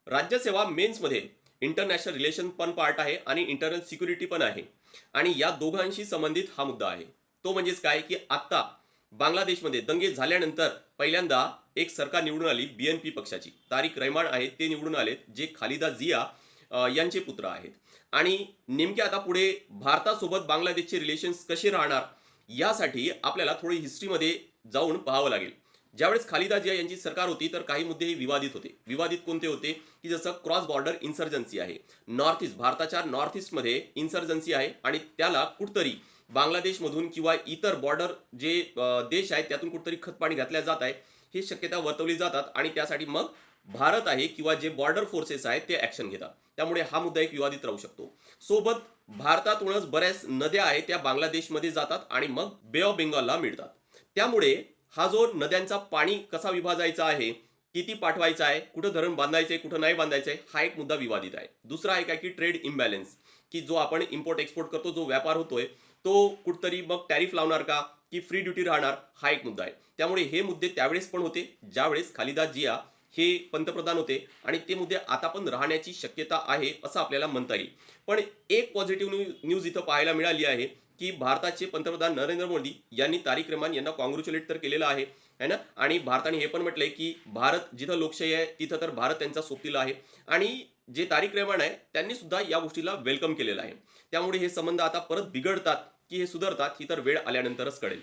राज्यसेवा मेन्समध्ये international relation पण part आहे आणि इंटरनल सिक्युरिटी पण आहे. आणि या दोघांशी संबंधित हा मुद्दा आहे. तो म्हणजेच काय, की आता बांगलादेशमध्ये दंगे झाल्यानंतर पहिल्यांदा एक सरकार निवडून आली बीएनपी पक्षाची. तारिक रहमान आहेत ते निवडून आलेत, जे खालिदा जिया यांचे पुत्र आहेत. आणि नेमके आता पुढे भारतासोबत बांगलादेशचे रिलेशन्स कसे राहणार, यासाठी आपल्याला थोडी हिस्ट्रीमध्ये जाऊन पाहावं लागेल. ज्यावेळेस खालिदा जिया यांची सरकार होती तर काही मुद्दे हे विवादित होते. विवादित कोणते होते, की जसं क्रॉस बॉर्डर इन्सर्जन्सी आहे. नॉर्थ ईस्ट, भारताच्या नॉर्थ ईस्टमध्ये इन्सर्जन्सी आहे आणि त्याला कुठतरी बांगलादेशमधून किंवा इतर बॉर्डर जे देश आहेत त्यातून कुठतरी खतपाणी घातल्या जात आहे, ही शक्यता वर्तवली जातात आणि त्यासाठी मग भारत आहे किंवा जे बॉर्डर फोर्सेस आहेत ते ऍक्शन घेतात. त्यामुळे हा मुद्दा एक विवादित राहू शकतो. सोबत भारतातूनच बऱ्याच नद्या आहेत त्या बांगलादेशमध्ये जातात आणि मग बे ऑफ बेंगॉलला मिळतात. त्यामुळे हा जो नद्यांचा पाणी कसा विभाजायचा आहे, किती पाठवायचा आहे, कुठं धरण बांधायचंय, कुठं नाही बांधायचंय, हा एक मुद्दा विवादित आहे. दुसरा एक आहे की ट्रेड इम्बॅलन्स, की जो आपण इम्पोर्ट एक्सपोर्ट करतो, जो व्यापार होतोय, तो कुठतरी मग टॅरिफ लावणार का, की फ्री ड्युटी राहणार, हा एक मुद्दा आहे. त्यामुळे हे मुद्दे त्यावेळेस पण होते ज्यावेळेस खालिदा जिया हे पंतप्रधान होते आणि ते मुद्दे आता पण राहण्याची शक्यता आहे असं आपल्याला म्हणता येईल. पण एक पॉझिटिव्ह न्यूज इथं पाहायला मिळाली आहे, की भारताचे पंतप्रधान नरेंद्र मोदी यांनी तारिक रहमान यांना कॉंग्रॅच्युलेट तर केलेलं आहे, है ना. आणि भारताने हे पण म्हटलंय की भारत जिथं लोकशाही आहे तिथं तर भारत त्यांचा सोबतीला आहे. आणि जे तारिक रहमान आहे त्यांनी सुद्धा या गोष्टीला वेलकम केलेलं आहे. त्यामुळे हे संबंध आता परत बिघडतात की हे सुधारतात ही तर वेळ आल्यानंतरच कळेल.